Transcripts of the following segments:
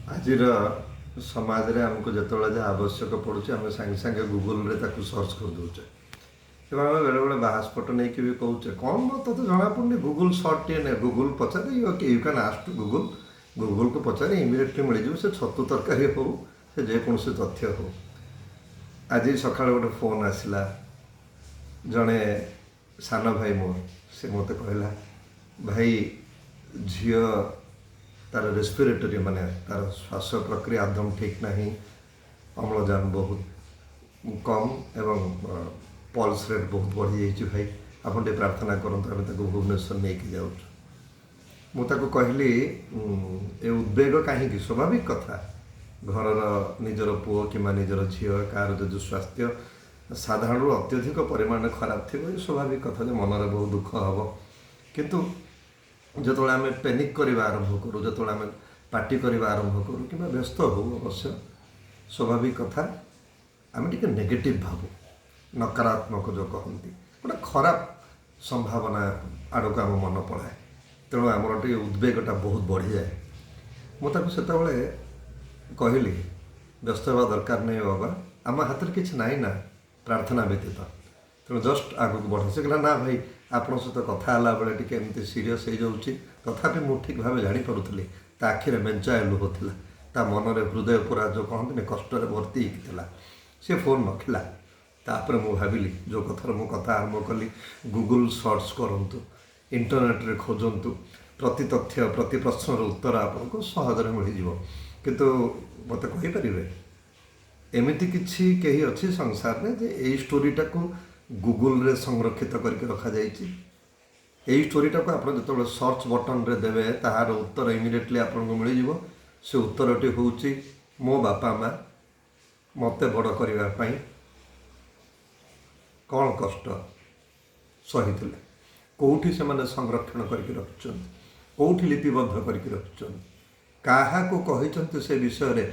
आजिर समाज रे हमको जिते जहाँ आवश्यक पड़ुचे आम सागे सागे गुगल रे सर्च कर दौचे बेले बेले बाहास्पट नहीं भी कहे कौन मत तो जना पड़नी गुगल सर्च टे ने गुगल पचारे you can ask to Google Google को पचारे इमिडिएटली मिल से छतु तरकारी हो से जेकोसी तथ्य हो। आज सका गोटे फोन आसला जड़े सान भाई मोर से मत कहला भाई झी तार रेस्पिरेटरी माने तार श्वास प्रक्रिया आदम ठीक ना अम्लजान बहुत कम एवं पल्स रेट बहुत बढ़ी जाइए भाई आपन टे प्रार्थना करते आम भुवनेश्वर नहीं जाऊँ मुझे कहली ए उद्वेग कहीं स्वाभाविक कथा घर निजर पुओ कि निजर झील कार जो स्वास्थ्य साधारण अत्यधिक परिमाण खराब थी ये स्वाभाविक कथा जो मनरे बहुत दुख हम किंतु जो आम पैनिक करवा आरंभ करूँ जो आम पार्टी करवा आरंभ करूँ कि व्यस्त हो अवश्य स्वाभाविक कथा आम टे नेगेटिव भावु नकारात्मक जो कहती गोटे खराब संभावना आड़क आम मन पड़ाए तेणु आमर टे उद्वेगटा बहुत बढ़ी जाए मुझे कहली व्यस्त हवा दरकार नहीं बाबा आम हाथ में किसी नाई ना प्रार्थना व्यतीत तेणु जस्ट आगे बढ़े से कहला ना भाई आपण सहित कथा बेले टी एमती सीरीयस हो जाऊँगी तथापि मुझे ठीक भाव जापी आखिरे मेंचाए लुह था ता मनरे हृदय पूरा जो कहते कष्ट भर्ती होता सी फोन रखिला तापर मु भाविली जो कथार मु कथा आरंभ कली गूगल सर्च करंतु इंटरनेट रे खोजंतु प्रति तथ्य प्रति प्रश्नर उत्तर आपको सहजरे मिल किंतु मत कहींपारे एमती किसी कहीं अच्छी संसार में जे यही स्टोरीटा को गूगल रे संरक्षित करके रखा जाइए यही स्टोरीटा को आप जो सर्च बटन रे देवे तार उत्तर इमिडिएटली आपको मिल से उत्तरटी हूँ मो बापा माँ मत बड़ करने कौन कष्ट सही कौटी से माने संरक्षण करके रखिंट कौटी लिपिबद्ध करके रखिंट क्या कहते से विषय रे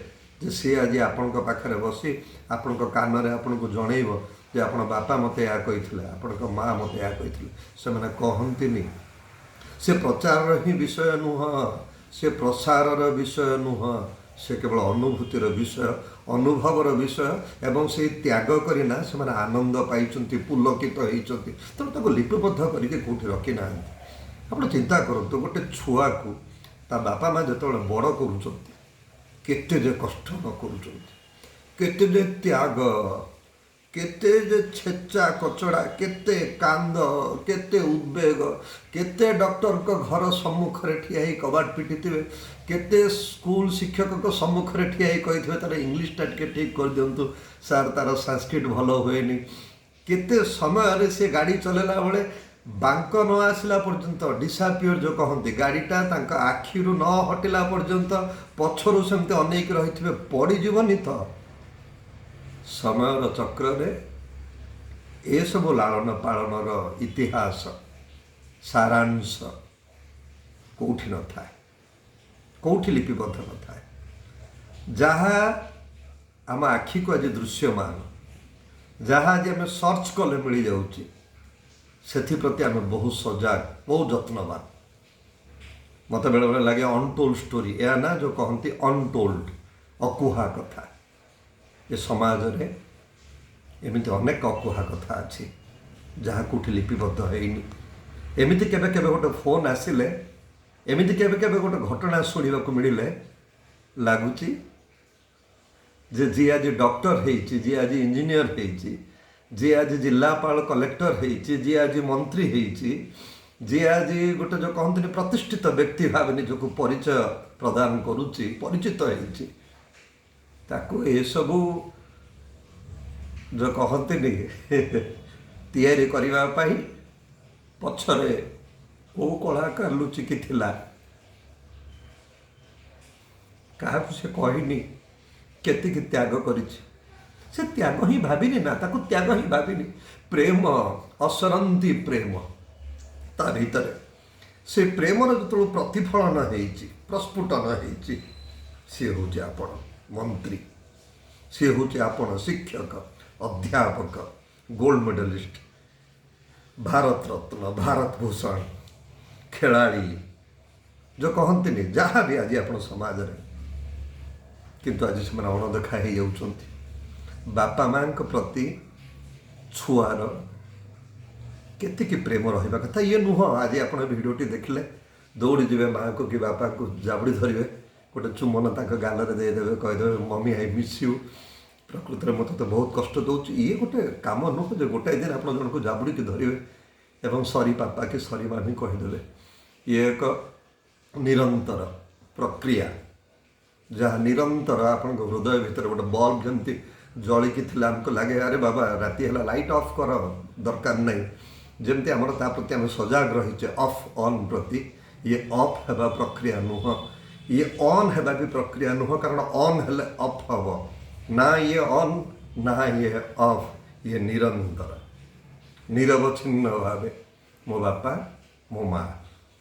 जे सी आज आपण पाखे बसी आपण कान में आपन को जनइब जे आप बापा मत या कही आपण माँ मत या कही से मैंने कहती से प्रचार ही विषय नुह से प्रसार विषय नुह से केवल अनुभूतिर विषय अनुभवर विषय एवं से त्याग करना से मैंने आनंद पाई पुलकित होती तेणु लिपिबद्ध करके कौटी रखी ना आप चिंता करूँ गोटे छुआ को ता बापा माँ जो बड़ करते जे कष्ट न करते जे त्याग केते जे छेचा कचड़ा केते कांद केते उद्वेग केते डॉक्टर को घर सम्मुख रे ठिया ही कबाट पिटी थे केते स्कूल शिक्षक को सम्मुख रे ठिया ही कही थे तार इंग्लीश टा टिके ठीक कर दिंतु सार तार संस्कृत भल हुए केते समय से गाड़ी चलेला बेले बांक न आसला पर्यंत डिसापियर जो कहते गाड़ीटा आखिरू न हटिला पर्यंत पछरू सेमती अनेक रही पड़ीजनी तो समय चक्र रे ये सब लालन पालनर इतिहास सारांश कौटी न था कौटी लिपिबद्ध न था जहाँ आम आखि को आज दृश्यमान जहाँ आज आम सर्च कले मिल जाऊँगी से आम बहुत सजग बहुत जत्नवान मत बेले बेले लगे अनटोल्ड स्टोरी या ना जो कहती अनटोल्ड अकुहा कथा ये समाज रे एमती अनेक अकुहा कथा अच्छी जहाँ कौटी लिपिबद्ध होनी एमती केबे केबे गोटे फोन आसिले एमती केबे केबे गोटे घटना शुणा मिले लगुच जी आज डॉक्टर होती जी आज इंजीनियर होती जी आज जिलापाल कलेक्टर होती जी आज मंत्री होती जी आज गोटे जो कहते प्रतिष्ठित व्यक्ति भाव निजक परिचय प्रदान करुच्ची परिचित होती ताकू ये सबू जो कहते तैयारी करने पछरे को कलाकार लुचिकी थिला क्या से कहनी केतिकी त्याग करिछि से त्याग ही भाविनी ना ताकू त्याग ही भाविनी प्रेम असरंती प्रेम ता भीतर से प्रेमर जो प्रतिफलन होती प्रस्फुटन होती सी हूँ आपण मंत्री सी हूँ आपण शिक्षक अध्यापक गोल्ड मेडलिस्ट भारत रत्न भारत भूषण खिलाड़ी जो कहते जहाँ भी आज आप समाज रे किंतु आज से अणदेखा हो जाउछंती। बापा माँ प्रति छुआर केतिकी प्रेम रहा कथा ये नुह। आज आप भिडटी देखले दौड़ी जी माँ को कि बापा को जाबड़ी धरवे गोटे चुमन तक गालरे देदेवे कहीदे मम्मी आई मिस यू। प्रकृत में मत तो बहुत कष्ट दूच ये गोटे कम नुह जो गोटाए दिन आप जन को जाबड़ी की धरवे एवं सरी पापा कि सरी मामी कहीदे। ये एक निरंतर प्रक्रिया जहाँ निरंतर आप हृदय भितर गोटे बल्ब जमती जलिकी आमको लगे अरे बाबा राति है लाइट ऑफ कर दरकार नहीं जमती आमर ता प्रति आम सजग रहीचे ऑफ ऑन प्रति। ये ऑफ हेबा प्रक्रिया नुह ये ऑन हेबा भी प्रक्रिया नुह कारण ऑन हेले ऑफ हम ना ये ऑन ना ये ऑफ ये निरंतर निरवच्छिन्न भाव मो बापा मो माँ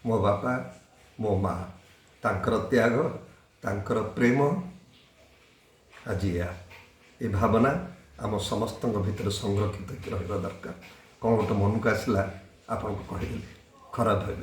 मो बापा मो माँ तांकर त्याग तांकर प्रेम आज ये भावना आम समस्त भीतर संरक्षित रहा दरकार। कौन गोटे मन को आसला आपको कहीदेली खराब भाव।